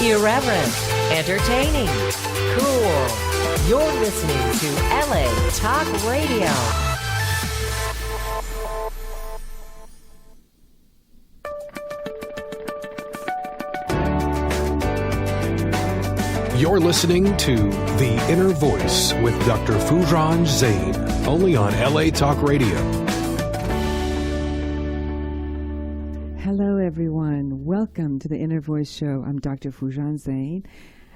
Irreverent, entertaining, cool. You're listening to LA Talk Radio. You're listening to The Inner Voice with Dr. Foojan Zeine, only on LA Talk Radio. Hello, everyone. Welcome to The Inner Voice Show. I'm Dr. Foojan Zeine,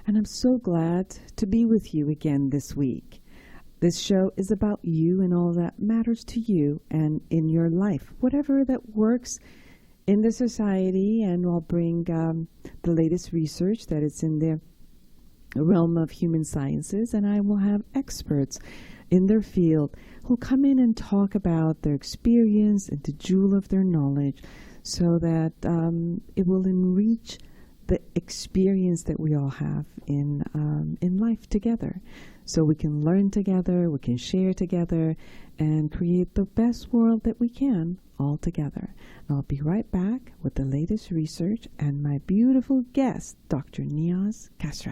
and I'm so glad to be with you again this week. This show is about you and all that matters to you and in your life, whatever that works in the society, and I'll bring the latest research that is in the realm of human sciences, and I will have experts in their field who come in and talk about their experience and the jewel of their knowledge so that it will enrich the experience that we all have in life together. So we can learn together, we can share together, and create the best world that we can all together. And I'll be right back with the latest research and my beautiful guest, Dr. Niaz Kas.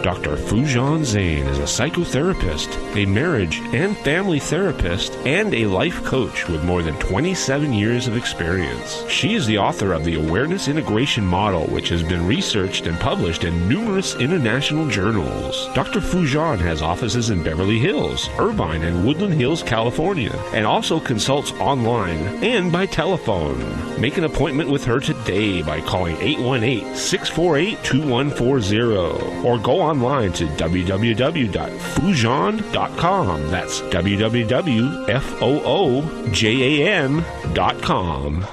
Dr. Foojan Zeine is a psychotherapist, a marriage and family therapist, and a life coach with more than 27 years of experience. She is the author of the Awareness Integration Model, which has been researched and published in numerous international journals. Dr. Foojan has offices in Beverly Hills, Irvine, and Woodland Hills, California, and also consults online and by telephone. Make an appointment with her today by calling 818-648-2140 or go online to www.foojan.com. That's www.foojan.com.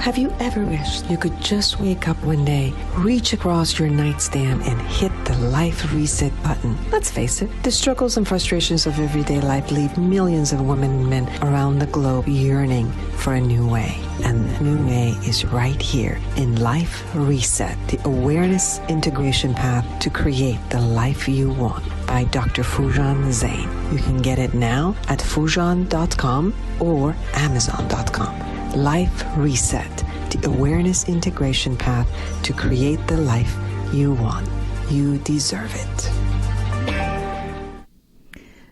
Have you ever wished you could just wake up one day, reach across your nightstand, and hit the life reset button? Let's face it, the struggles and frustrations of everyday life leave millions of women and men around the globe yearning for a new way. And the new way is right here in Life Reset, the awareness integration path to create the life you want by Dr. Foojan Zeine. You can get it now at Foojan.com or Amazon.com. Life Reset, the awareness integration path to create the life you want. You deserve it.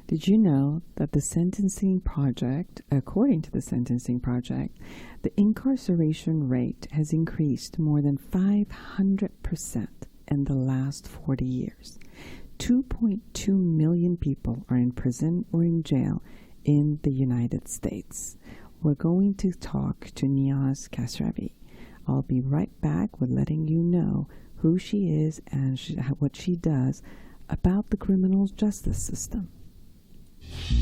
Did you know that the Sentencing Project, according to the Sentencing Project, the incarceration rate has increased more than 500% in the last 40 years? 2.2 million people are in prison or in jail in the United States. We're going to talk to Niaz Kas. I'll be right back with letting you know who she is and what she does about the criminal justice system.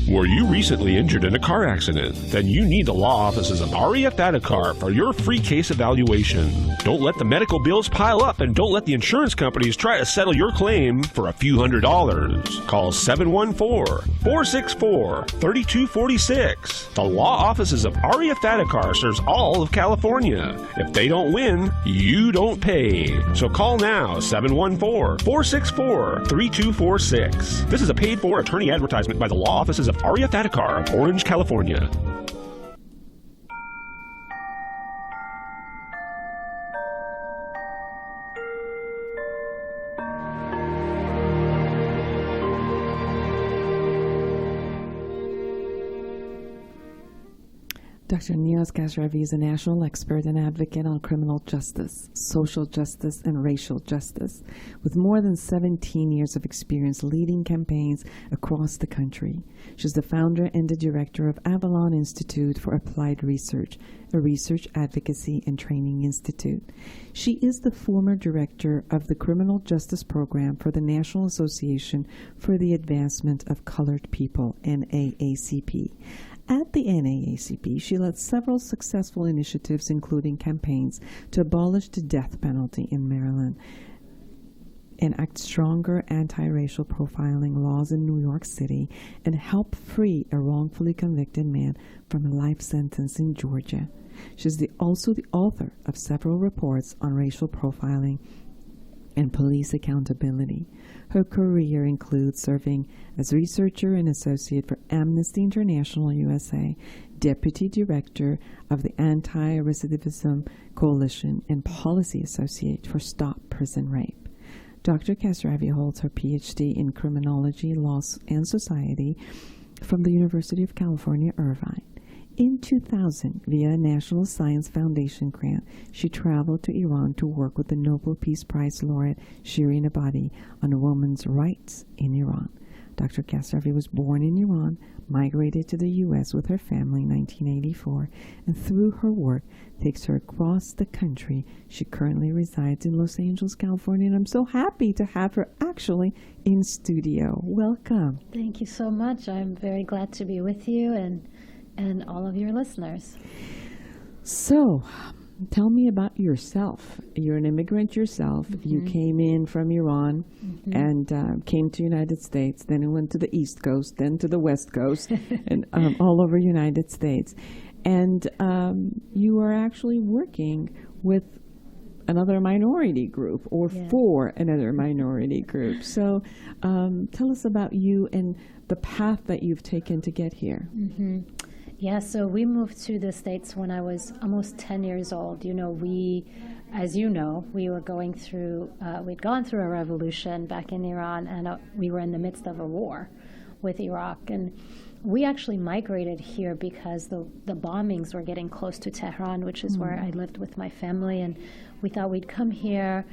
Were you recently injured in a car accident? Then you need the law offices of Aria Thadakar for your free case evaluation. Don't let the medical bills pile up, and don't let the insurance companies try to settle your claim for a few $100s. Call 714-464-3246. The law offices of Aria Thadakar serves all of California. If they don't win, you don't pay. So call now, 714-464-3246. This is a paid-for attorney advertisement by the law offices of Aria Thadakar of Orange, California. Dr. Niaz Kas is a national expert and advocate on criminal justice, social justice, and racial justice, with more than 17 years of experience leading campaigns across the country. She's the founder and the director of Avalon Institute for Applied Research, a research advocacy and training institute. She is the former director of the Criminal Justice Program for the National Association for the Advancement of Colored People, NAACP. At the NAACP, she led several successful initiatives, including campaigns to abolish the death penalty in Maryland, enact stronger anti-racial profiling laws in New York City, and help free a wrongfully convicted man from a life sentence in Georgia. She's also the author of several reports on racial profiling and police accountability. Her career includes serving as researcher and associate for Amnesty International USA, Deputy Director of the Anti-Recidivism Coalition and Policy Associate for Stop Prison Rape. Dr. Kasravi holds her PhD in Criminology, Law, and Society from the University of California, Irvine. In 2000, via a National Science Foundation grant, she traveled to Iran to work with the Nobel Peace Prize laureate Shirin Ebadi on women's rights in Iran. Dr. Kasravi was born in Iran, migrated to the U.S. with her family in 1984, and through her work takes her across the country. She currently resides in Los Angeles, California, and I'm so happy to have her actually in studio. Welcome. Thank you so much. I'm very glad to be with you and all of your listeners. So, tell me about yourself. You're an immigrant yourself. You came in from Iran and came to United States. Then you went to the East Coast, then to the West Coast, and all over United States. And you are actually working with another minority group or for another minority group. So tell us about you and the path that you've taken to get here. Yeah, so we moved to the States when I was almost 10 years old. You know, we were going through, we'd gone through a revolution back in Iran, and we were in the midst of a war with Iraq. And we actually migrated here because the bombings were getting close to Tehran, which is where I lived with my family. And we thought we'd come here,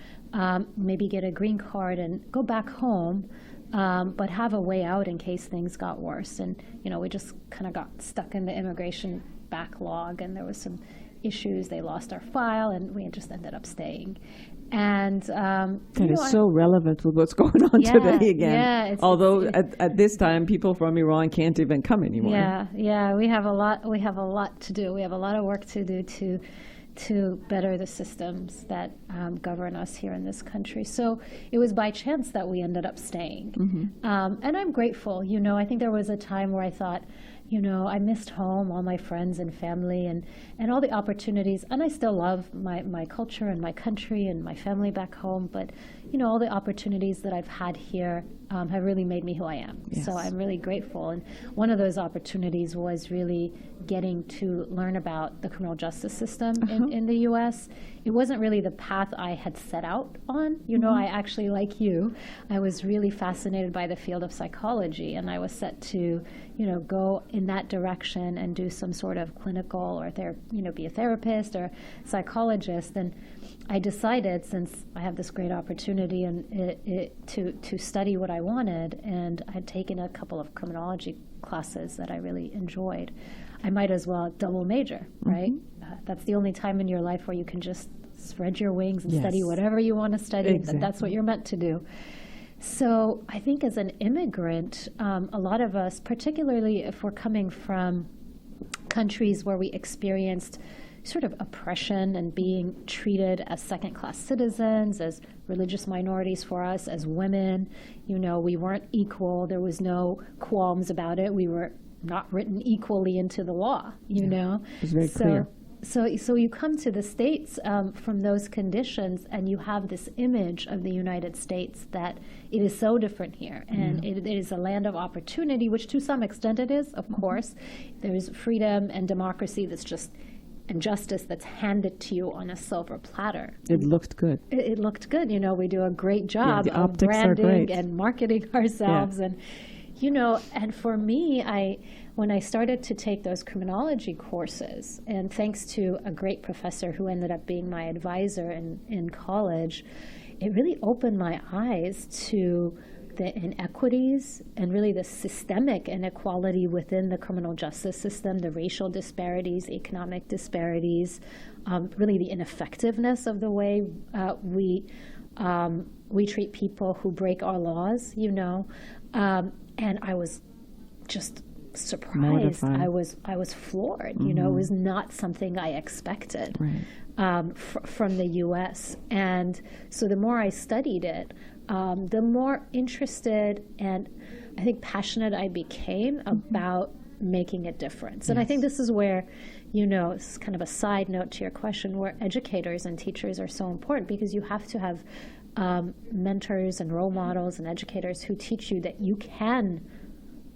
maybe get a green card and go back home. But have a way out in case things got worse. And, you know, we just kind of got stuck in the immigration backlog, and there was some issues. They lost our file, and we just ended up staying. And that is so relevant with what's going on today again. Yeah, although at this time, people from Iran can't even come anymore. Yeah, we have a lot to do. We have a lot of work to do to better the systems that govern us here in this country. So it was by chance that we ended up staying. And I'm grateful. You know, I think there was a time where I thought, you know, I missed home, all my friends and family and all the opportunities. And I still love my culture and my country and my family back home. But, you know, all the opportunities that I've had here have really made me who I am. Yes. So I'm really grateful. And one of those opportunities was really getting to learn about the criminal justice system in the U.S. It wasn't really the path I had set out on. You know, I actually, like you, I was really fascinated by the field of psychology, and I was set to, you know, go in that direction and do some sort of clinical or be a therapist or psychologist. And I decided, since I have this great opportunity to study what I wanted, and I'd taken a couple of criminology classes that I really enjoyed, I might as well double major, right? That's the only time in your life where you can just spread your wings and study whatever you want to study. Exactly. That's what you're meant to do. So I think as an immigrant, a lot of us, particularly if we're coming from countries where we experienced sort of oppression and being treated as second-class citizens, as religious minorities for us, as women, you know, we weren't equal. There was no qualms about it. We were not written equally into the law, you know. It was very clear. So you come to the States from those conditions, and you have this image of the United States that it is so different here, and it is a land of opportunity, which to some extent it is, of course. There's freedom and democracy and justice that's handed to you on a silver platter. It looked good. It looked good. You know, we do a great job of branding and marketing ourselves, and you know, and for me, when I started to take those criminology courses, and thanks to a great professor who ended up being my advisor in college, it really opened my eyes to the inequities and really the systemic inequality within the criminal justice system, the racial disparities, economic disparities, really the ineffectiveness of the way we treat people who break our laws, you know. And I was just surprised. Mortified. I was floored. You know, it was not something I expected from the U.S. And so the more I studied it, the more interested and I think passionate I became about making a difference. And I think this is where, you know, it's kind of a side note to your question, where educators and teachers are so important, because you have to have mentors and role models and educators who teach you that you can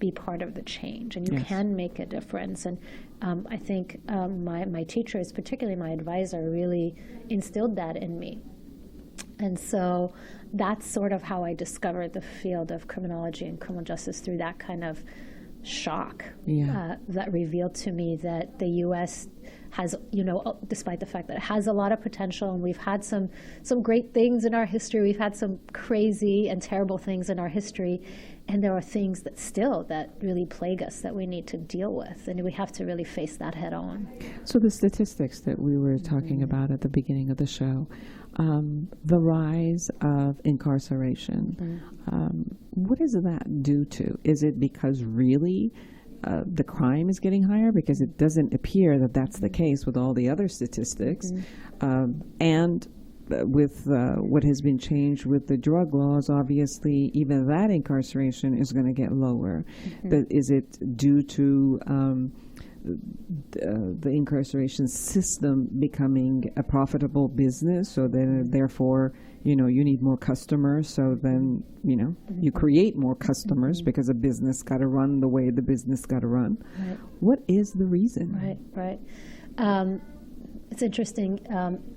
be part of the change, and you can make a difference. And I think my teachers, particularly my advisor, really instilled that in me. And so that's sort of how I discovered the field of criminology and criminal justice, through that kind of shock that revealed to me that the U.S. has, despite the fact that it has a lot of potential, and we've had some great things in our history, we've had some crazy and terrible things in our history, and there are things that really plague us that we need to deal with, and we have to really face that head on. So the statistics that we were talking about at the beginning of the show, the rise of incarceration, what is that due to? Is it because really the crime is getting higher? Because it doesn't appear that that's the case with all the other statistics. And with what has been changed with the drug laws, obviously even that incarceration is going to get lower. But is it due to the incarceration system becoming a profitable business, so then therefore you need more customers, so then you create more customers because a business got to run the way the business got to run? What is the reason? Right. It's interesting.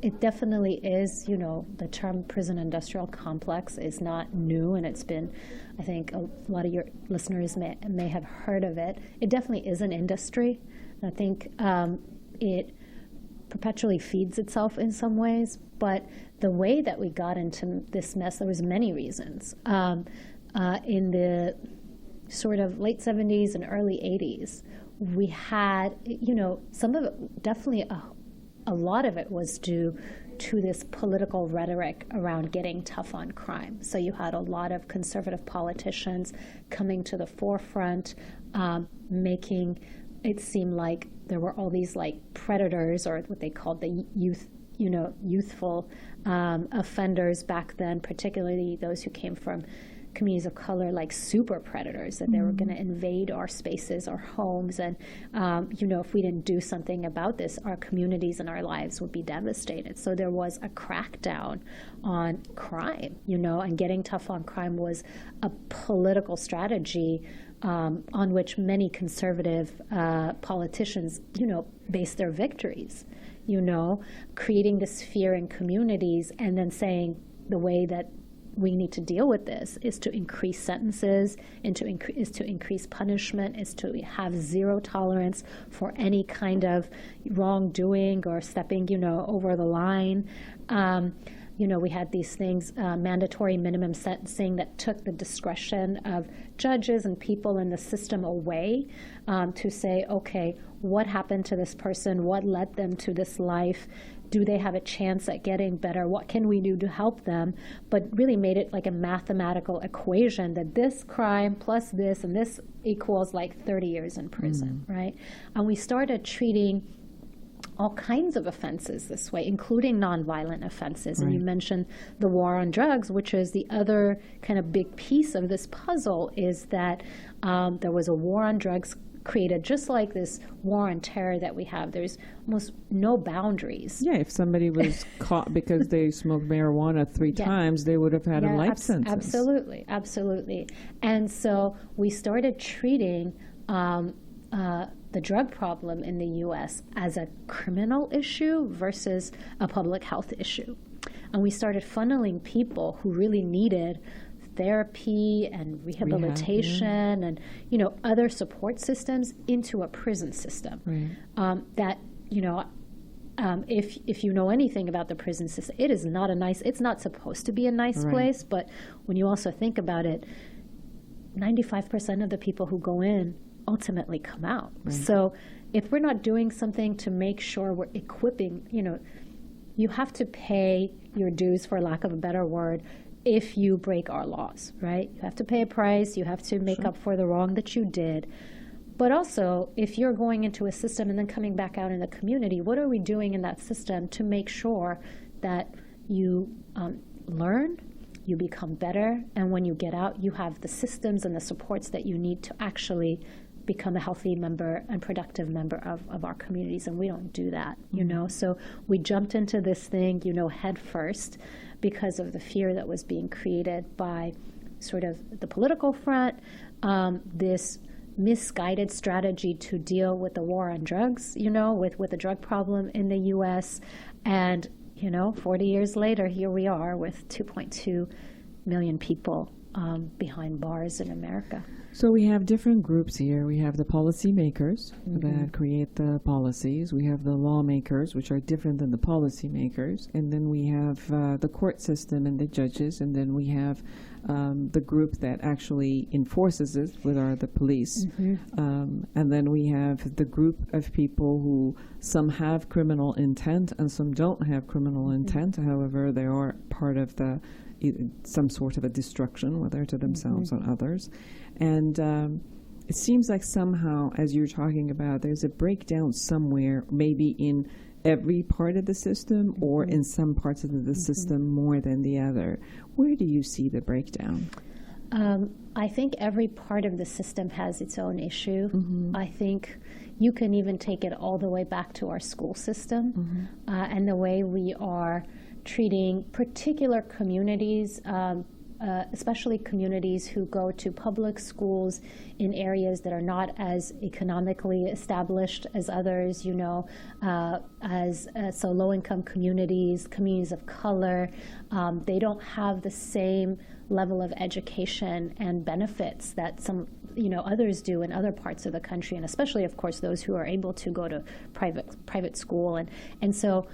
It definitely is, the term prison industrial complex is not new, and it's been, I think a lot of your listeners may have heard of it. It definitely is an industry. I think it perpetually feeds itself in some ways, but the way that we got into this mess, there was many reasons. In the sort of late 70s and early 80s, we had, some of it, definitely a lot of it was due to this political rhetoric around getting tough on crime. So you had a lot of conservative politicians coming to the forefront, making it seem like there were all these like predators, or what they called the youthful offenders back then, particularly those who came from communities of color, like super predators, that they were going to invade our spaces, our homes, and if we didn't do something about this, our communities and our lives would be devastated. So there was a crackdown on crime, and getting tough on crime was a political strategy on which many conservative politicians, based their victories, creating this fear in communities, and then saying the way that we need to deal with this is to increase sentences, is to increase punishment, is to have zero tolerance for any kind of wrongdoing or stepping, over the line. We had these things, mandatory minimum sentencing, that took the discretion of judges and people in the system away, to say, okay, what happened to this person? What led them to this life? Do they have a chance at getting better? What can we do to help them? But really made it like a mathematical equation that this crime plus this and this equals like 30 years in prison, right? And we started treating all kinds of offenses this way, including nonviolent offenses. And you mentioned the war on drugs, which is the other kind of big piece of this puzzle, is that there was a war on drugs created just like this war on terror that we have. There's almost no boundaries. Yeah, if somebody was caught because they smoked marijuana 3 times, they would have had a life sentence. Absolutely. And so we started treating the drug problem in the U.S. as a criminal issue versus a public health issue. And we started funneling people who really needed therapy and rehabilitation and other support systems into a prison system. That if you know anything about the prison system, it is not it's not supposed to be a nice place, but when you also think about it, 95% of the people who go in ultimately come out. So if we're not doing something to make sure we're equipping, you have to pay your dues, for lack of a better word, if you break our laws, right? You have to pay a price, you have to make up for the wrong that you did. But also, if you're going into a system and then coming back out in the community, what are we doing in that system to make sure that you learn, you become better, and when you get out, you have the systems and the supports that you need to actually become a healthy member and productive member of our communities, and we don't do that, So we jumped into this thing, head first, because of the fear that was being created by sort of the political front, this misguided strategy to deal with the war on drugs, with the drug problem in the U.S. And, 40 years later, here we are with 2.2 million people behind bars in America. So we have different groups here. We have the policymakers that create the policies. We have the lawmakers, which are different than the policymakers. And then we have the court system and the judges. And then we have the group that actually enforces it, which are the police. And then we have the group of people who some have criminal intent and some don't have criminal intent. However, they are part of some sort of a destruction, whether to themselves or others. And it seems like somehow, as you're talking about, there's a breakdown somewhere, maybe in every part of the system or in some parts of the system more than the other. Where do you see the breakdown? I think every part of the system has its own issue. I think you can even take it all the way back to our school system and the way we are treating particular communities, especially communities who go to public schools in areas that are not as economically established as others, so low-income communities of color, they don't have the same level of education and benefits that some others do in other parts of the country, and especially, of course, those who are able to go to private school, and so.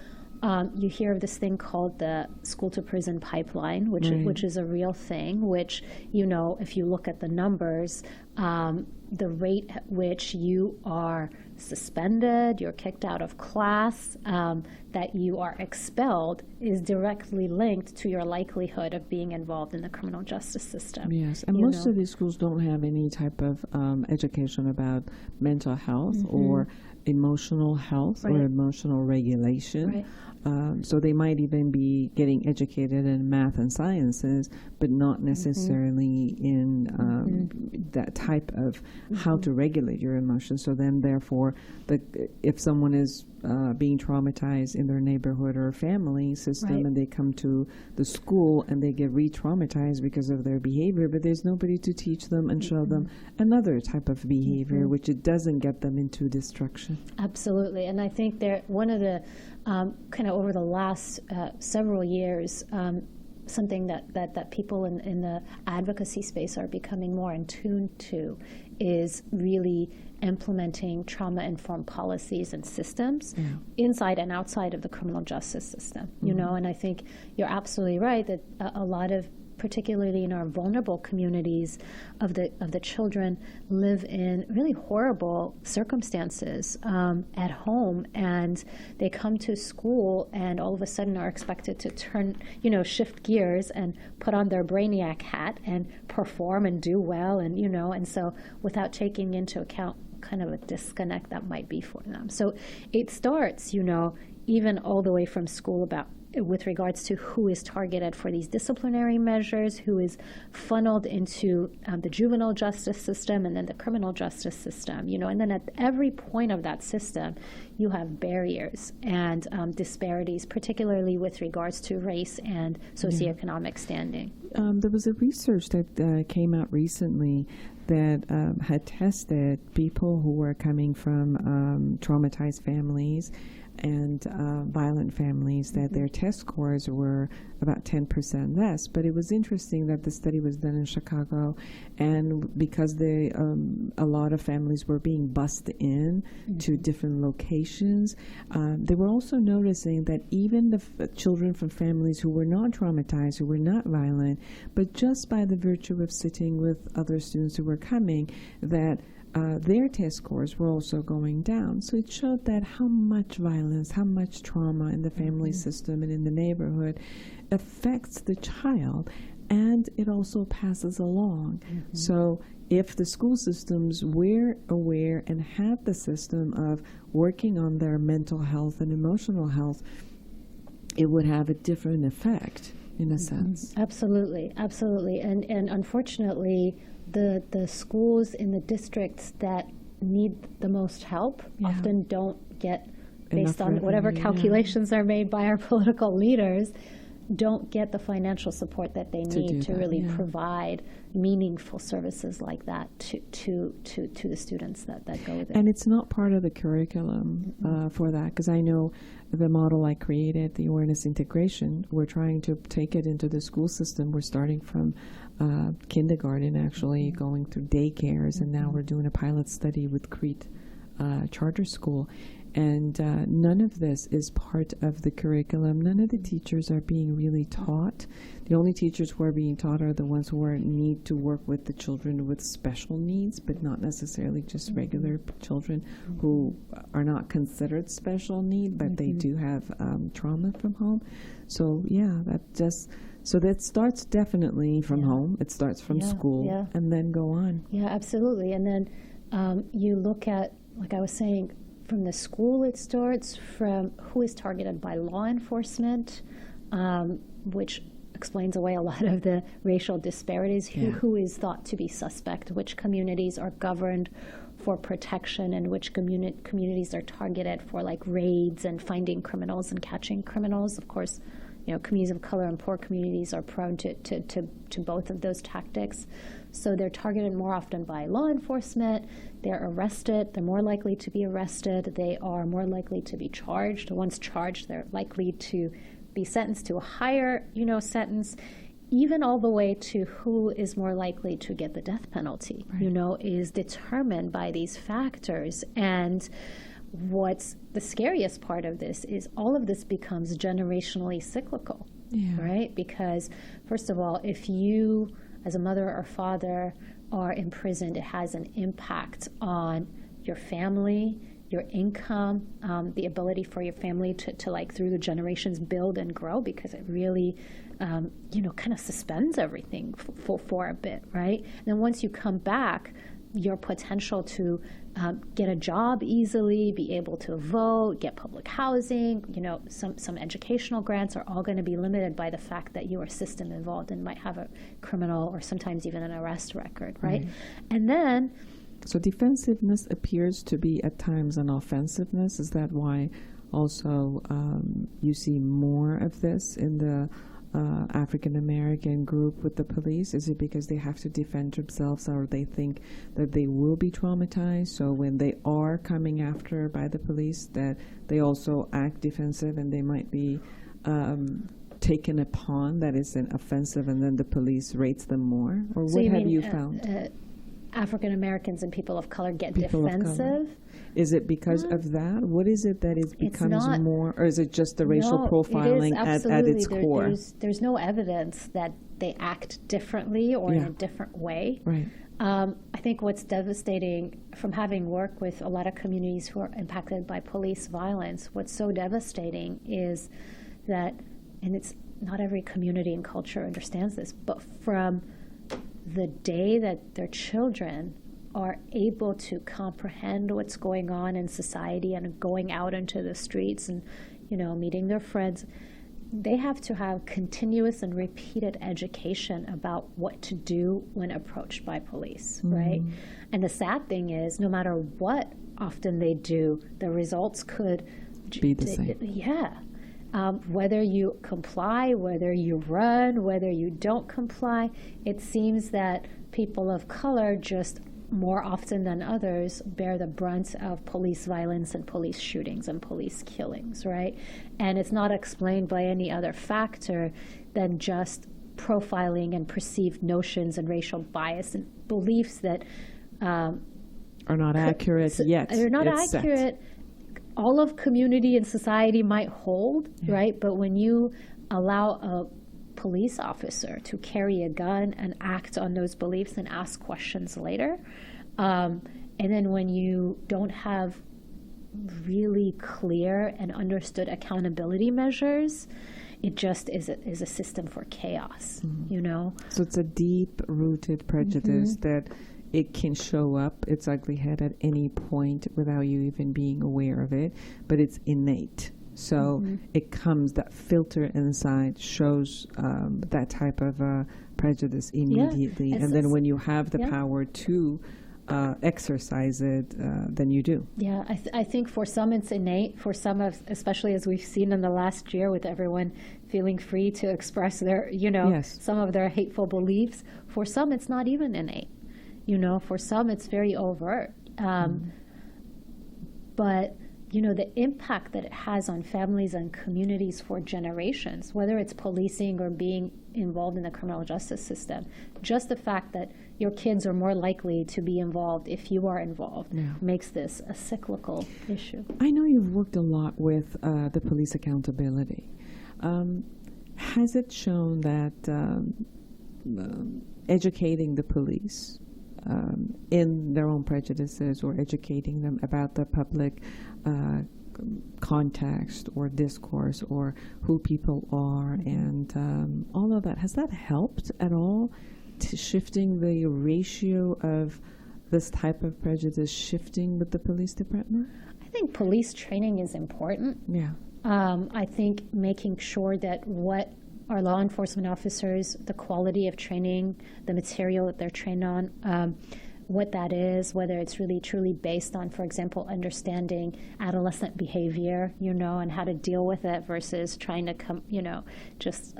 You hear of this thing called the school-to-prison pipeline, which is a real thing, which, if you look at the numbers, the rate at which you are suspended, you're kicked out of class, that you are expelled is directly linked to your likelihood of being involved in the criminal justice system. Yes, and most of these schools don't have any type of education about mental health or emotional health or emotional regulation. So they might even be getting educated in math and sciences, but not necessarily in that type of how to regulate your emotions. So then, therefore, if someone is being traumatized in their neighborhood or family system and they come to the school and they get re-traumatized because of their behavior, but there's nobody to teach them and show them another type of behavior, which it doesn't get them into destruction. Absolutely. And I think one of the kind of over the last several years, something that people in the advocacy space are becoming more in tune to is really implementing trauma-informed policies and systems inside and outside of the criminal justice system. And I think you're absolutely right that a lot of, particularly in our vulnerable communities of the children, live in really horrible circumstances at home, and they come to school and all of a sudden are expected to shift gears and put on their brainiac hat and perform and do well, and so without taking into account kind of a disconnect that might be for them. So it starts, even all the way from school with regards to who is targeted for these disciplinary measures, who is funneled into the juvenile justice system and then the criminal justice system, and then at every point of that system, you have barriers and disparities, particularly with regards to race and socioeconomic standing. There was a research that came out recently that had tested people who were coming from traumatized families and violent families, that their test scores were about 10% less. But it was interesting that the study was done in Chicago, and because a lot of families were being bused in to different locations, they were also noticing that even the children from families who were not traumatized, who were not violent, but just by the virtue of sitting with other students who were coming, that their test scores were also going down. So it showed that how much violence, how much trauma in the family system and in the neighborhood affects the child, and it also passes along. So if the school systems were aware and had the system of working on their mental health and emotional health, it would have a different effect in a sense. Absolutely. And unfortunately, the schools in the districts that need the most help often don't get, based on whatever calculations are made by our political leaders, don't get the financial support that they need to really provide meaningful services like that to the students that go there. And it's not part of the curriculum for that, because I know the model I created, the awareness integration, we're trying to take it into the school system. We're starting from kindergarten, actually, going through daycares, and now we're doing a pilot study with Crete Charter School. And none of this is part of the curriculum. None of the teachers are being really taught. The only teachers who are being taught are the ones who need to work with the children with special needs, but not necessarily just regular children who are not considered special need, but they do have trauma from home. So that starts definitely from home. It starts from school and then go on. Yeah, absolutely. And then you look at, like I was saying, from the school, it starts from who is targeted by law enforcement, which explains away a lot of the racial disparities, who is thought to be suspect, which communities are governed for protection, and which communities are targeted for like raids and finding criminals and catching criminals. Of course, communities of color and poor communities are prone to both of those tactics. So they're targeted more often by law enforcement. They're arrested. They're more likely to be arrested. They are more likely to be charged. Once charged, they're likely to be sentenced to a higher, sentence, even all the way to who is more likely to get the death penalty, is determined by these factors. And what's the scariest part of this is all of this becomes generationally cyclical, right? Because, first of all, if you, as a mother or father, are imprisoned, it has an impact on your family, your income, the ability for your family to like through the generations build and grow, because it really, kind of suspends everything for a bit, right? And then once you come back, your potential to get a job easily, be able to vote, get public housing, some educational grants are all going to be limited by the fact that you are system involved and might have a criminal or sometimes even an arrest record, right? And then... So defensiveness appears to be at times an offensiveness. Is that why also you see more of this in the African-American group with the police? Is it because they have to defend themselves, or they think that they will be traumatized, so when they are coming after by the police that they also act defensive and they might be taken upon that is an offensive, and then the police rates them more? Or so what have you found? African Americans and people of color get defensive. Is it because of that? What is it that it becomes more, or is it just the racial profiling at its core? There's no evidence that they act differently or in a different way. Right. I think what's devastating, from having worked with a lot of communities who are impacted by police violence, what's so devastating is that, and it's not every community and culture understands this, but from the day that their children are able to comprehend what's going on in society and going out into the streets and, meeting their friends, they have to have continuous and repeated education about what to do when approached by police, right? And the sad thing is, no matter what often they do, the results could be the same. Whether you comply, whether you run, whether you don't comply, it seems that people of color just more often than others bear the brunt of police violence and police shootings and police killings, right? And it's not explained by any other factor than just profiling and perceived notions and racial bias and beliefs that are not accurate yet. They're not accurate. Set. All of community and society might hold, right? But when you allow a police officer to carry a gun and act on those beliefs and ask questions later, and then when you don't have really clear and understood accountability measures, it just is a system for chaos, So it's a deep-rooted prejudice that it can show up its ugly head at any point without you even being aware of it, but it's innate. So it comes, that filter inside shows that type of prejudice immediately. And then when you have the power to exercise it, then you do. Yeah, I think for some it's innate. For some, especially as we've seen in the last year with everyone feeling free to express their, you know, Yes. some of their hateful beliefs. For some, it's not even innate. You know, for some, it's very overt. But, you know, the impact that it has on families and communities for generations, whether it's policing or being involved in the criminal justice system, just the fact that your kids are more likely to be involved if you are involved makes this a cyclical issue. I know you've worked a lot with the police accountability. Has it shown that educating the police in their own prejudices or educating them about the public context or discourse or who people are and all of that, has that helped at all to shifting the ratio of this type of prejudice shifting with the police department? I think police training is important. Yeah. I think making sure that what our law enforcement officers, the quality of training, the material that they're trained on, what that is, whether it's really truly based on, for example, understanding adolescent behavior, you know, and how to deal with it versus trying to just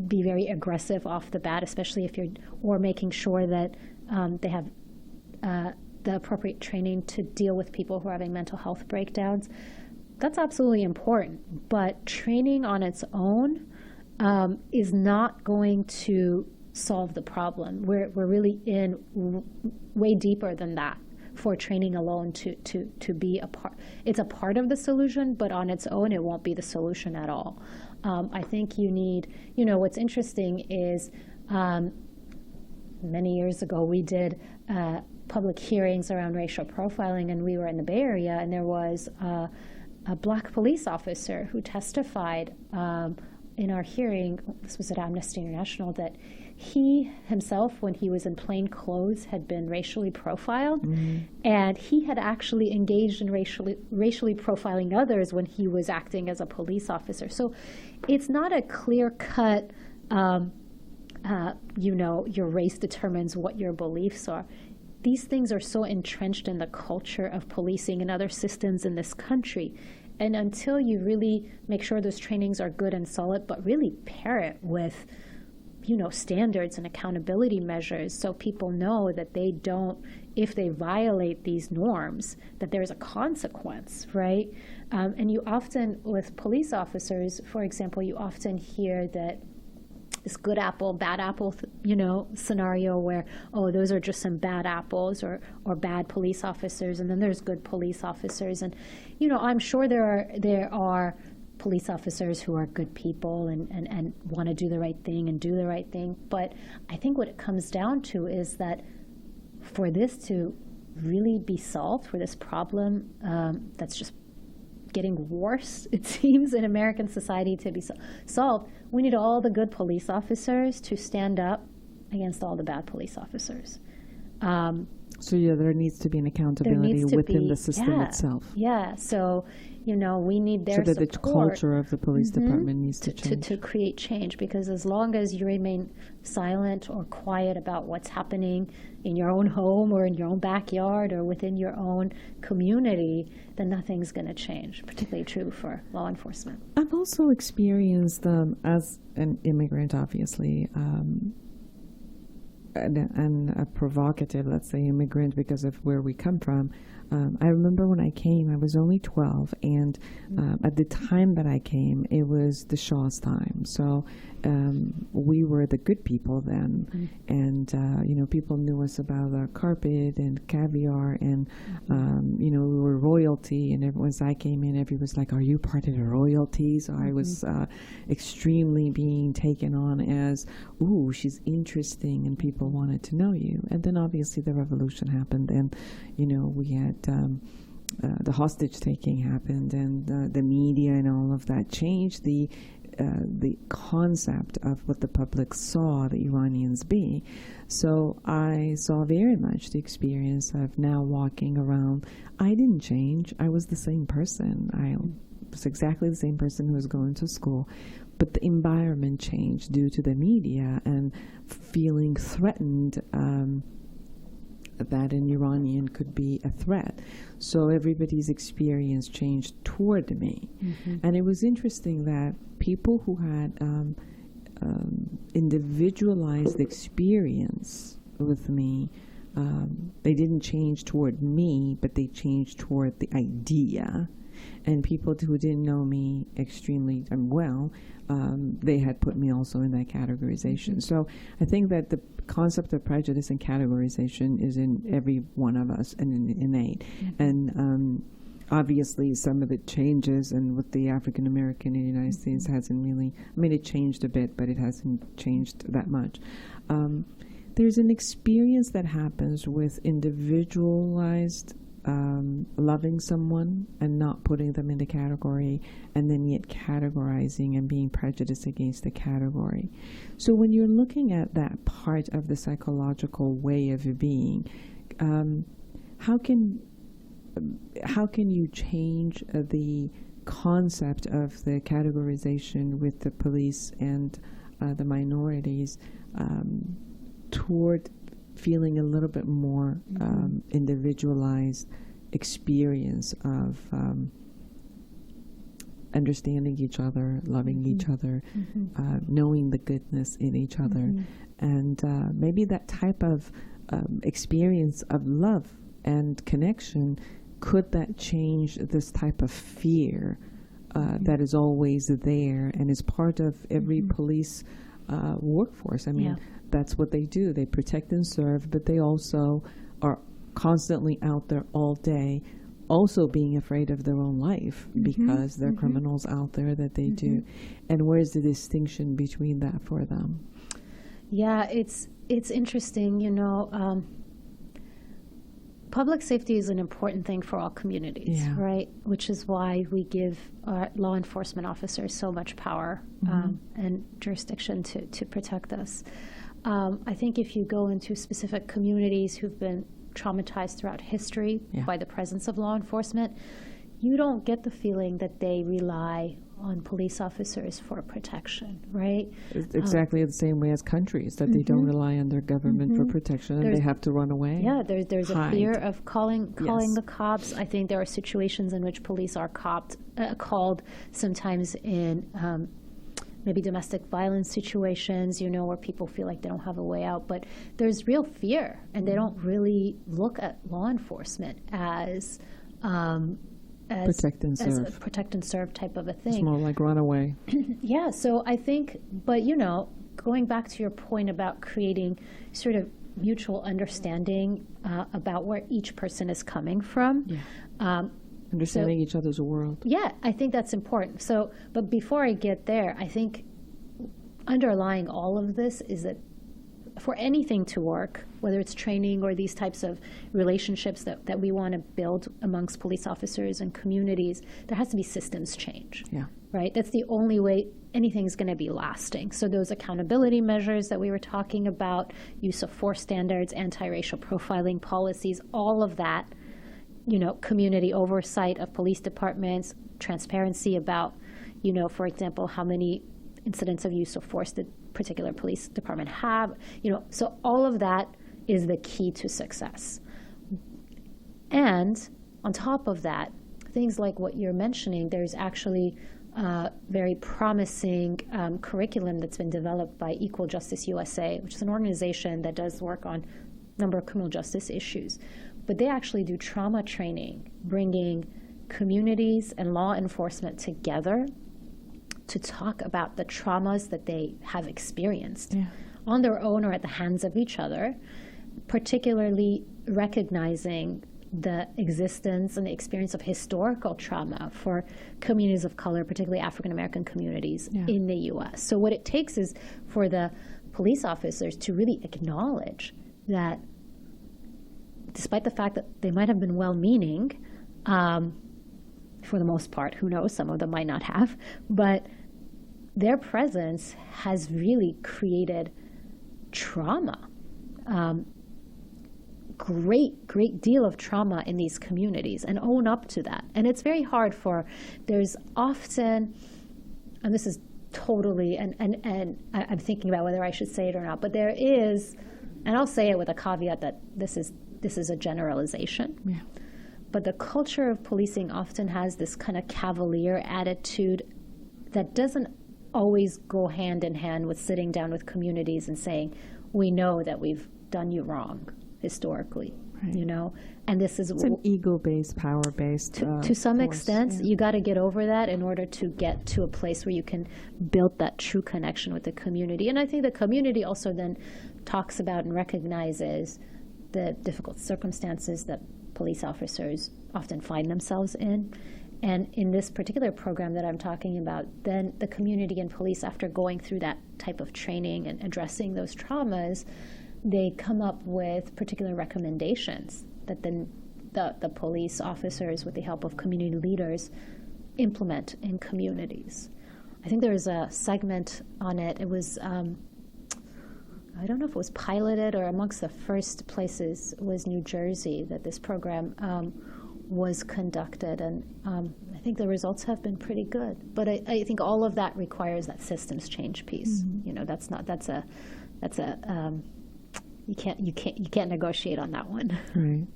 be very aggressive off the bat, especially if you're, or making sure that they have the appropriate training to deal with people who are having mental health breakdowns. That's absolutely important, but training on its own is not going to solve the problem. We're really in way deeper than that for training alone to be a part. It's a part of the solution, but on its own, it won't be the solution at all. I think you need, you know, what's interesting is many years ago we did public hearings around racial profiling, and we were in the Bay Area, and there was a Black police officer who testified in our hearing, this was at Amnesty International, that he himself, when he was in plain clothes, had been racially profiled, and he had actually engaged in racially profiling others when he was acting as a police officer. So it's not a clear-cut, you know, your race determines what your beliefs are. These things are so entrenched in the culture of policing and other systems in this country. And until you really make sure those trainings are good and solid, but really pair it with, you know, standards and accountability measures so people know that they don't, if they violate these norms, that there's a consequence, right? And you often, with police officers, for example, you often hear that this good apple, bad apple, you know, scenario where, oh, those are just some bad apples or bad police officers, and then there's good police officers. And, you know, I'm sure there are police officers who are good people and want to do the right thing and do the right thing. But I think what it comes down to is that for this to really be solved, for this problem that's just getting worse, it seems, in American society to be solved, we need all the good police officers to stand up against all the bad police officers. So yeah, there needs to be an accountability within the system itself. Yeah, so, you know, we need their support. So that support, the culture of the police department needs to change. To create change, because as long as you remain silent or quiet about what's happening in your own home or in your own backyard or within your own community, then nothing's going to change, particularly true for law enforcement. I've also experienced, as an immigrant, obviously, and a provocative, let's say, immigrant because of where we come from. I remember when I came, I was only 12, and at the time that I came, it was the Shaw's time. So we were the good people then, and you know, people knew us about our carpet and caviar, and you know, we were royalty. And once I came in, everyone was like, "Are you part of the royalty?" So I was extremely being taken on as, "Ooh, she's interesting," and people wanted to know you. And then obviously the revolution happened, and you know, we had the hostage taking happened, and the media and all of that changed the concept of what the public saw the Iranians be. So I saw very much the experience of now walking around. I didn't change. I was the same person. I was exactly the same person who was going to school. But the environment changed due to the media and feeling threatened that an Iranian could be a threat. So everybody's experience changed toward me. And it was interesting that people who had individualized experience with me, they didn't change toward me, but they changed toward the idea. And people who didn't know me extremely well, they had put me also in that categorization. So I think that the concept of prejudice and categorization is in every one of us and innate. And obviously some of the changes, and with the African American in the United States hasn't really, I mean, it changed a bit, but it hasn't changed that much. There's an experience that happens with individualized loving someone and not putting them in the category, and then yet categorizing and being prejudiced against the category. So when you're looking at that part of the psychological way of being, how can you change the concept of the categorization with the police and the minorities toward feeling a little bit more individualized experience of understanding each other, loving each other, knowing the goodness in each other, and maybe that type of experience of love and connection, could that change this type of fear that is always there and is part of every police workforce? I mean, that's what they do. They protect and serve, but they also are constantly out there all day, also being afraid of their own life because there are criminals out there that they do. And where's the distinction between that for them? Yeah, it's interesting, you know. Public safety is an important thing for all communities, right? Which is why we give our law enforcement officers so much power and jurisdiction to protect us. I think if you go into specific communities who've been traumatized throughout history by the presence of law enforcement, you don't get the feeling that they rely on police officers for protection, right? It's exactly the same way as countries, that they don't rely on their government for protection, and they have to run away. Yeah, there's a fear of calling the cops. I think there are situations in which police are called sometimes in maybe domestic violence situations, you know, where people feel like they don't have a way out. But there's real fear, and they don't really look at law enforcement as protect and serve type of a thing. It's more like run away. Yeah, so I think, but you know, going back to your point about creating sort of mutual understanding about where each person is coming from. Understanding each other's world. Yeah, I think that's important. So, but before I get there, I think underlying all of this is that for anything to work, whether it's training or these types of relationships that we want to build amongst police officers and communities, there has to be systems change. Yeah. Right? That's the only way anything's going to be lasting. So those accountability measures that we were talking about, use of force standards, anti-racial profiling policies, all of that, you know, community oversight of police departments, transparency about, you know, for example, how many incidents of use of force did particular police department have, you know, so all of that is the key to success. And on top of that, things like what you're mentioning, there's actually very promising curriculum that's been developed by Equal Justice USA, which is an organization that does work on a number of criminal justice issues. But they actually do trauma training, bringing communities and law enforcement together to talk about the traumas that they have experienced on their own or at the hands of each other, particularly recognizing the existence and the experience of historical trauma for communities of color, particularly African American communities in the U.S. So what it takes is for the police officers to really acknowledge that despite the fact that they might have been well-meaning, for the most part, who knows, some of them might not have, but their presence has really created trauma, great deal of trauma in these communities, and own up to that. And it's very hard there's often, and this is totally, and I'm thinking about whether I should say it or not, but there is and I'll say it with a caveat that this is a generalization. Yeah. But the culture of policing often has this kind of cavalier attitude that doesn't always go hand in hand with sitting down with communities and saying, we know that we've done you wrong historically, Right. you know, and this is It's an ego-based, power-based. to some force, extent, yeah. you got to get over that in order to get to a place where you can build that true connection with the community. And I think the community also then talks about and recognizes the difficult circumstances that police officers often find themselves in. And in this particular program that I'm talking about, then the community and police, after going through that type of training and addressing those traumas, they come up with particular recommendations that then the police officers, with the help of community leaders, implement in communities. I think there was a segment on it. It was, I don't know if it was piloted or amongst the first places was New Jersey that this program was conducted. And I think the results have been pretty good. But I think all of that requires that systems change piece. Mm-hmm. You know, that's a you can't negotiate on that one. Right.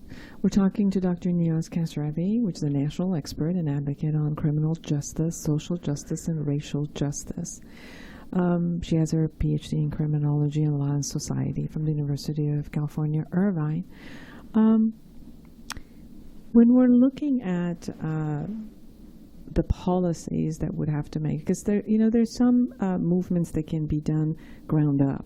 We're talking to Dr. Niaz Kas, which is a national expert and advocate on criminal justice, social justice, and racial justice. She has her PhD in criminology and law and society from the University of California, Irvine. When we're looking at the policies that would have to make, because there's some movements that can be done ground up,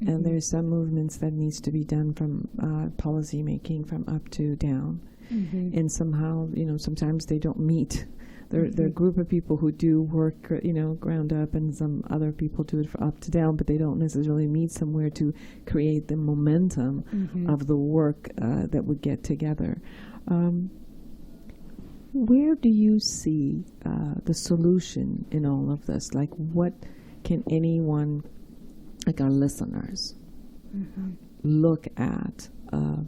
and there's some movements that needs to be done from policy making from up to down, and somehow sometimes they don't meet. There are a group of people who do work ground up, and some other people do it from up to down, but they don't necessarily meet somewhere to create the momentum of the work that would get together. Where do you see the solution in all of this? Like, what can anyone, like our listeners, look at,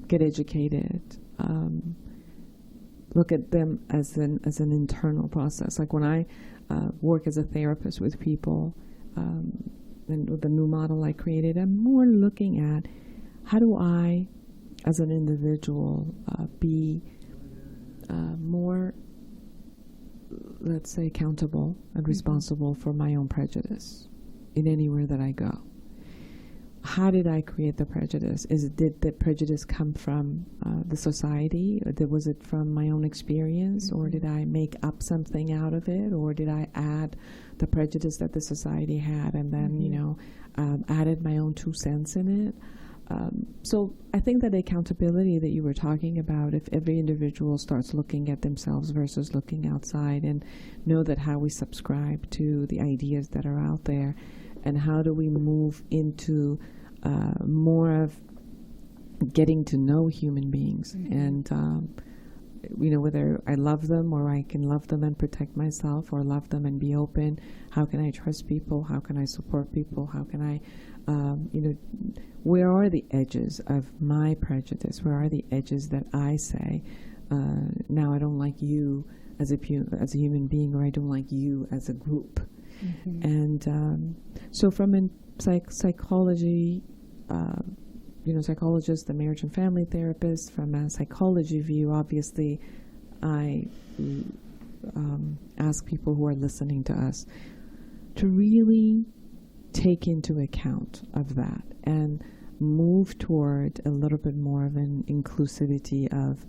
get educated, look at them as an internal process? Like when I work as a therapist with people, and with the new model I created, I'm more looking at how do I, as an individual, be more, let's say, accountable and responsible for my own prejudice in anywhere that I go. How did I create the prejudice? Did the prejudice come from the society? Or was it from my own experience? Or did I make up something out of it? Or did I add the prejudice that the society had and then, added my own 2 cents in it? So I think that accountability that you were talking about, if every individual starts looking at themselves versus looking outside, and know that how we subscribe to the ideas that are out there, and how do we move into more of getting to know human beings, and whether I love them or I can love them and protect myself, or love them and be open. How can I trust people? How can I support people? How can I where are the edges of my prejudice? Where are the edges that I say, now I don't like you as a human being, or I don't like you as a group? And so from a psychology, psychologist, the marriage and family therapist, from a psychology view, obviously, I ask people who are listening to us to really take into account of that and move toward a little bit more of an inclusivity of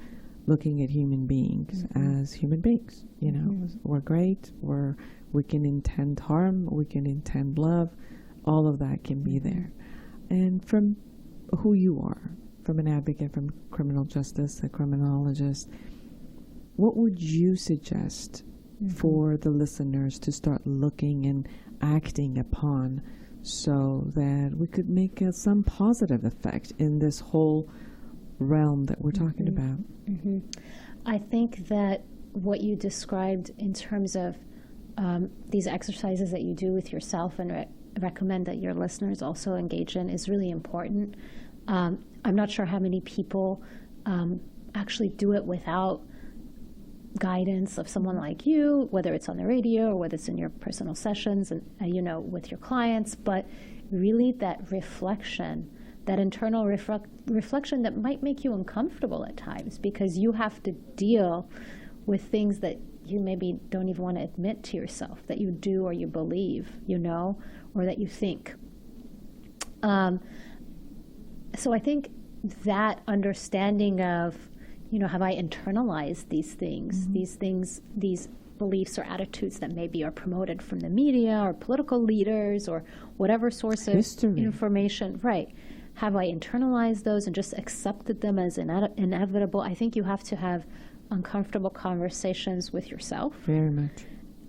looking at human beings as human beings. We're great, we can intend harm, we can intend love, all of that can be there. And from who you are, from an advocate, from criminal justice, a criminologist, what would you suggest for the listeners to start looking and acting upon, so that we could make some positive effect in this whole realm that we're talking about? I think that what you described in terms of these exercises that you do with yourself and recommend that your listeners also engage in is really important. I'm not sure how many people actually do it without guidance of someone like you, whether it's on the radio or whether it's in your personal sessions and with your clients. But really, that reflection that internal reflection that might make you uncomfortable at times, because you have to deal with things that you maybe don't even want to admit to yourself that you do or you believe, or that you think. So I think that understanding of, have I internalized these things, these beliefs or attitudes that maybe are promoted from the media or political leaders or whatever source of information, right? Have I internalized those and just accepted them as inevitable? I think you have to have uncomfortable conversations with yourself. Very much.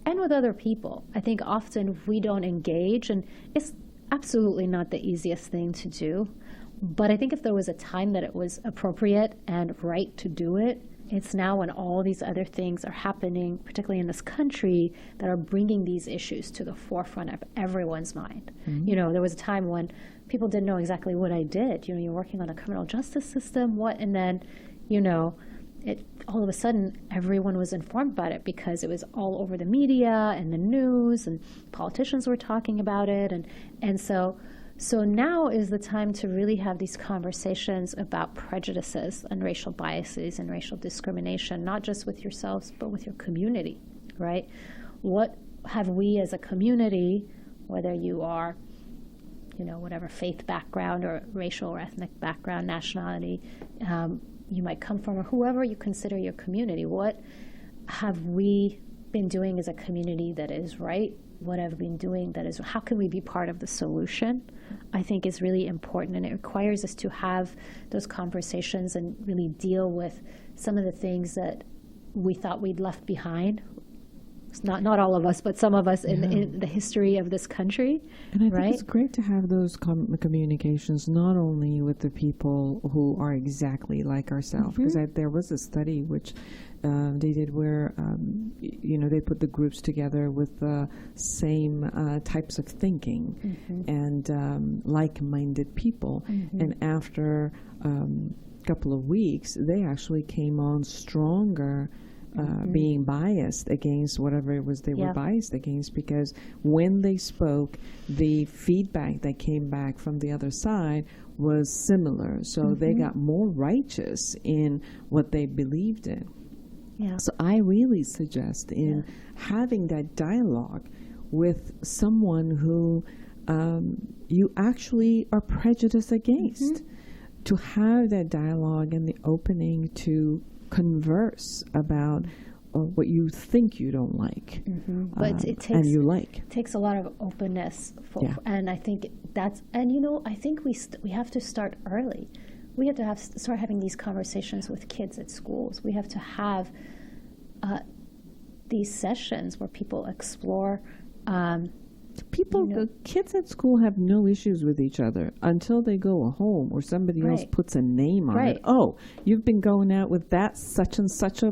And with other people. I think often we don't engage, and it's absolutely not the easiest thing to do. But I think if there was a time that it was appropriate and right to do it, it's now when all these other things are happening, particularly in this country, that are bringing these issues to the forefront of everyone's mind. There was a time when people didn't know exactly what I did. You're working on the criminal justice system, and then, all of a sudden everyone was informed about it because it was all over the media and the news, and politicians were talking about it, and so now is the time to really have these conversations about prejudices and racial biases and racial discrimination, not just with yourselves, but with your community, right? What have we as a community, whether you are, whatever faith background or racial or ethnic background, nationality you might come from, or whoever you consider your community, what have we been doing as a community that is right? What have we been doing that is, how can we be part of the solution? I think is really important, and it requires us to have those conversations and really deal with some of the things that we thought we'd left behind. It's not all of us, but some of us in the history of this country. And I think it's great to have those communications, not only with the people who are exactly like ourselves, because there was a study which they did where, they put the groups together with the same types of thinking and like-minded people. And after a couple of weeks, they actually came on stronger, being biased against whatever it was they were biased against, because when they spoke, the feedback that came back from the other side was similar. So they got more righteous in what they believed in. Yeah. So I really suggest in having that dialogue with someone who you actually are prejudiced against, to have that dialogue and the opening to converse about what you think you don't like, but it takes, and you like. It takes a lot of openness, and I think that's, and I think we have to start early. We have to start having these conversations with kids at schools. We have to have these sessions where people explore. The kids at school have no issues with each other until they go home or somebody else puts a name on it. Oh, you've been going out with that such and such a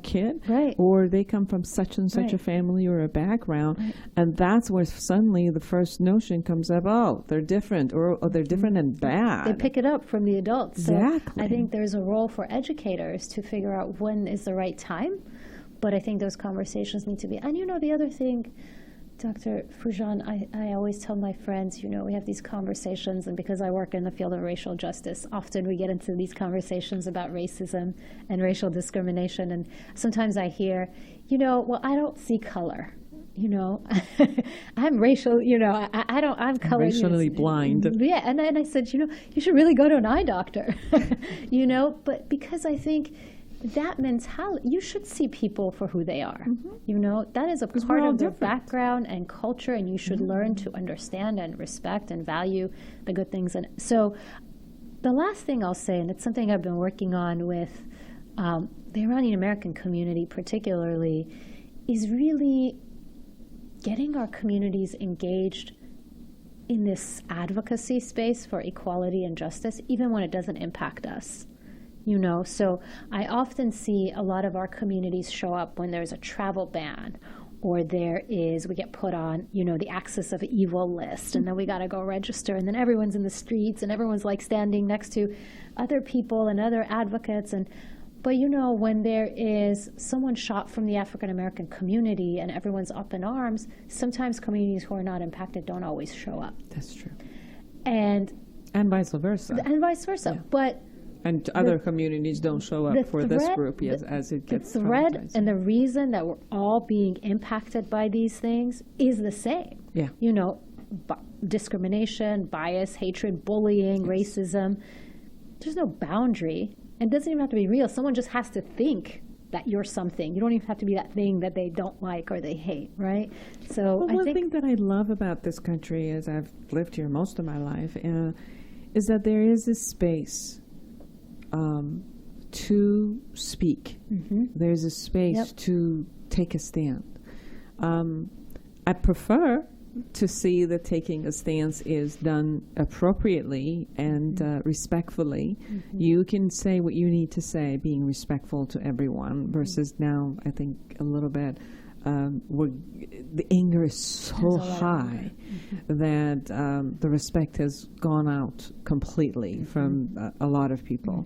kid, or they come from such and such a family or a background, and that's where suddenly the first notion comes up. Oh, they're different, or they're different and bad. They pick it up from the adults. Exactly. So I think there's a role for educators to figure out when is the right time, but I think those conversations need to be. And the other thing, Dr. Foojan, I always tell my friends, we have these conversations, and because I work in the field of racial justice, often we get into these conversations about racism and racial discrimination, and sometimes I hear, well, I don't see color. I'm racial, I'm color. Racially blind. Yeah, and then I said, you should really go to an eye doctor, but because I think that mentality, you should see people for who they are. That is a part of their background and culture, and you should learn to understand and respect and value the good things. And so the last thing I'll say, and it's something I've been working on with the Iranian American community particularly, is really getting our communities engaged in this advocacy space for equality and justice, even when it doesn't impact us. So I often see a lot of our communities show up when there's a travel ban, or we get put on, the axis of evil list, and then we got to go register, and then everyone's in the streets, and everyone's like standing next to other people and other advocates, but when there is someone shot from the African American community and everyone's up in arms, sometimes communities who are not impacted don't always show up. That's true. And And vice versa. But and other communities don't show up for this group as it gets the thread traumatized. and the reason that we're all being impacted by these things is the same. Yeah. You know, discrimination, bias, hatred, bullying, racism. There's no boundary. And it doesn't even have to be real. Someone just has to think that you're something. You don't even have to be that thing that they don't like or they hate, right? So one thing that I love about this country, as I've lived here most of my life, is that there is this space to speak. There's a space to take a stand. I prefer to see that taking a stance is done appropriately and respectfully. You can say what you need to say, being respectful to everyone, versus now, I think, a little bit, the anger is so high that the respect has gone out completely from a lot of people.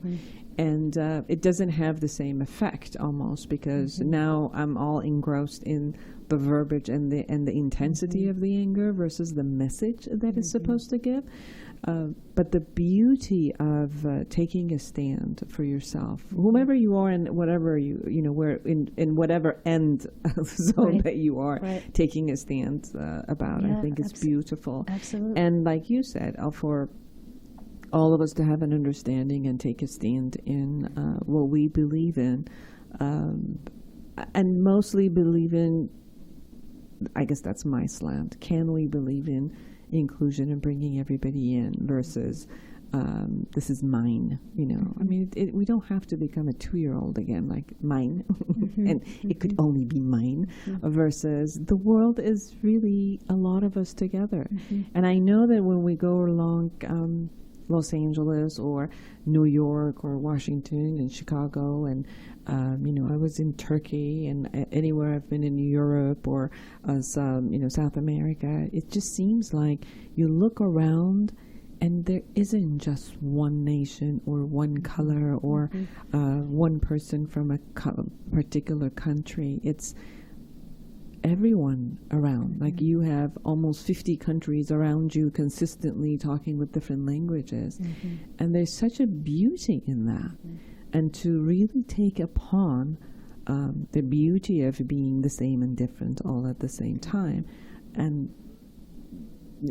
And it doesn't have the same effect almost, because now I'm all engrossed in the verbiage and the intensity of the anger versus the message that it's supposed to give. But the beauty of taking a stand for yourself, whomever you are and whatever where in whatever end zone that you are, taking a stand about, I think is beautiful. Absolutely. And like you said, for all of us to have an understanding and take a stand in what we believe in, and mostly believe in, I guess that's my slant, can we believe in inclusion and bringing everybody in versus this is mine, I mean, we don't have to become a 2-year-old again, like mine, and it could only be mine, versus the world is really a lot of us together. And I know that when we go along Los Angeles or New York or Washington and Chicago, and I was in Turkey, and anywhere I've been in Europe or South America, it just seems like you look around and there isn't just one nation or one color or one person from a particular country. It's everyone around. Like you have almost 50 countries around you consistently talking with different languages. And there's such a beauty in that. And to really take upon the beauty of being the same and different all at the same time, and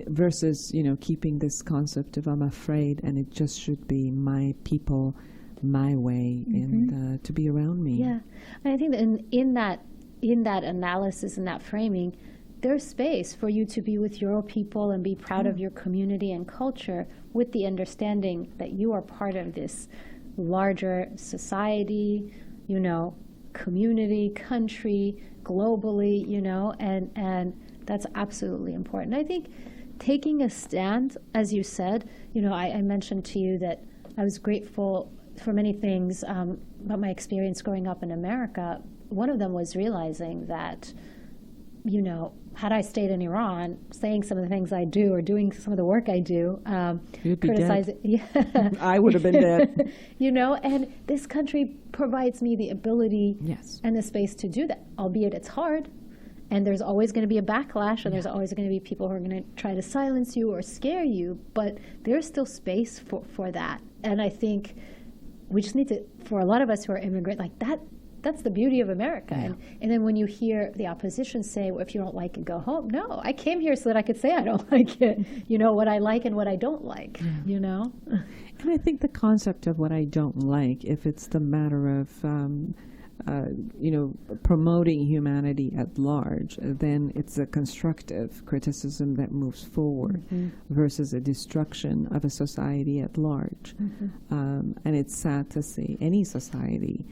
versus, keeping this concept of I'm afraid and it just should be my people, my way, and to be around me. Yeah. And I think that in that analysis and that framing, there's space for you to be with your people and be proud of your community and culture, with the understanding that you are part of this larger society, community, country, globally, and that's absolutely important. I think taking a stand, as you said, I mentioned to you that I was grateful for many things about my experience growing up in America. One of them was realizing that, had I stayed in Iran, saying some of the things I do or doing some of the work I do, you'd be dead. Yeah. I would have been dead. And this country provides me the ability and the space to do that, albeit it's hard. And there's always going to be a backlash, and there's always going to be people who are going to try to silence you or scare you, but there's still space for that. And I think we just need to, for a lot of us who are immigrant, like that's the beauty of America. Yeah. And then when you hear the opposition say, well, if you don't like it, go home. No, I came here so that I could say I don't like it, what I like and what I don't like, And I think the concept of what I don't like, if it's the matter of, promoting humanity at large, then it's a constructive criticism that moves forward versus a destruction of a society at large. And it's sad to see any society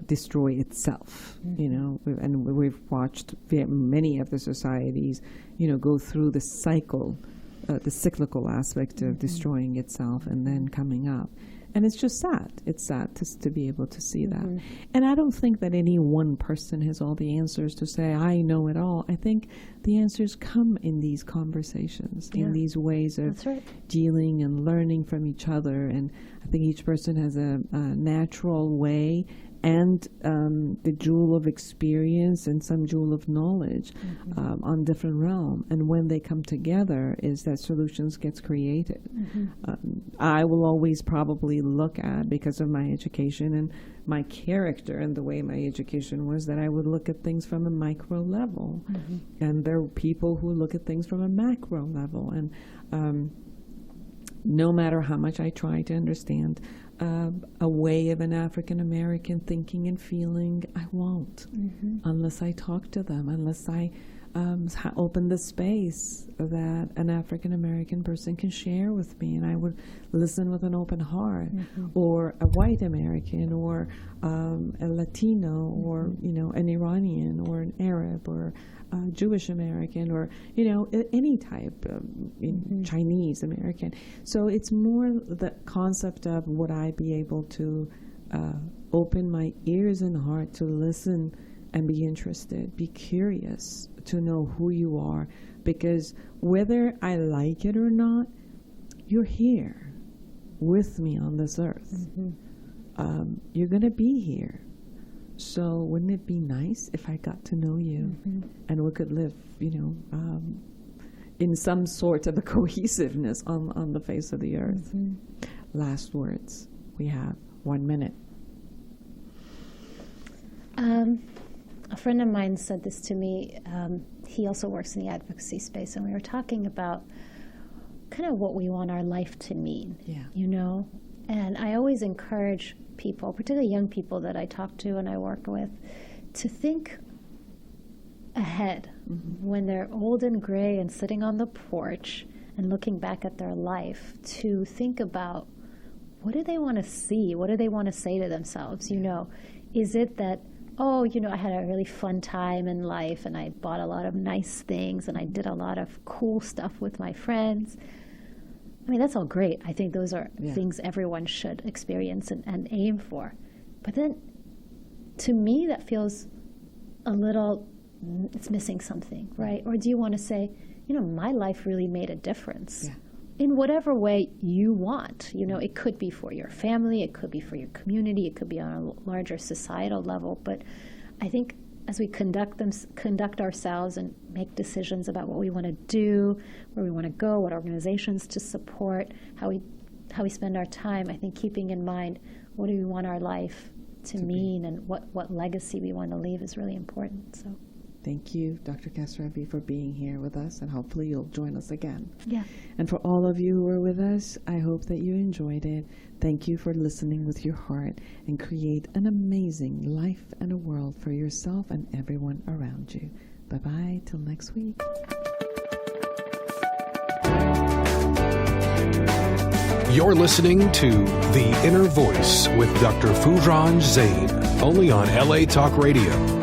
destroy itself, and we've watched many of the societies, go through the cycle, the cyclical aspect of destroying itself and then coming up. And it's just sad. It's sad to be able to see that. And I don't think that any one person has all the answers to say, I know it all. I think the answers come in these conversations, in these ways of dealing and learning from each other, and I think each person has a natural way and the jewel of experience and some jewel of knowledge on different realm. And when they come together is that solutions gets created. I will always probably look at, because of my education and my character and the way my education was, that I would look at things from a micro level. And there are people who look at things from a macro level. And no matter how much I try to understand a way of an African American thinking and feeling, I won't unless I talk to them, unless I open the space that an African American person can share with me, and I would listen with an open heart, or a white American, or a Latino, or an Iranian, or an Arab, or Jewish American, or any type of Chinese American. So it's more the concept of, would I be able to open my ears and heart to listen and be interested, be curious to know who you are, because whether I like it or not, you're here with me on this earth. You're gonna be here. So wouldn't it be nice if I got to know you and we could live, in some sort of a cohesiveness on the face of the earth? Last words. We have 1 minute. A friend of mine said this to me. He also works in the advocacy space, and we were talking about kind of what we want our life to mean. And I always encourage people, particularly young people that I talk to and I work with, to think ahead when they're old and gray and sitting on the porch and looking back at their life, to think about, what do they want to see? What do they want to say to themselves? Is it that, I had a really fun time in life and I bought a lot of nice things and I did a lot of cool stuff with my friends? I mean, that's all great. I think those are things everyone should experience and aim for. But then, to me, that feels a little, it's missing something, right? Or do you want to say, my life really made a difference in whatever way you want? It could be for your family, it could be for your community, it could be on a larger societal level. But I think as we conduct ourselves and make decisions about what we want to do, where we want to go, what organizations to support, how we spend our time, I think keeping in mind what do we want our life to mean and what legacy we want to leave is really important. So thank you, Dr. Kasravi, for being here with us, and hopefully you'll join us again. Yeah. And for all of you who are with us, I hope that you enjoyed it. Thank you for listening with your heart, and create an amazing life and a world for yourself and everyone around you. Bye-bye till next week. You're listening to The Inner Voice with Dr. Foojan Zeine, only on LA Talk Radio.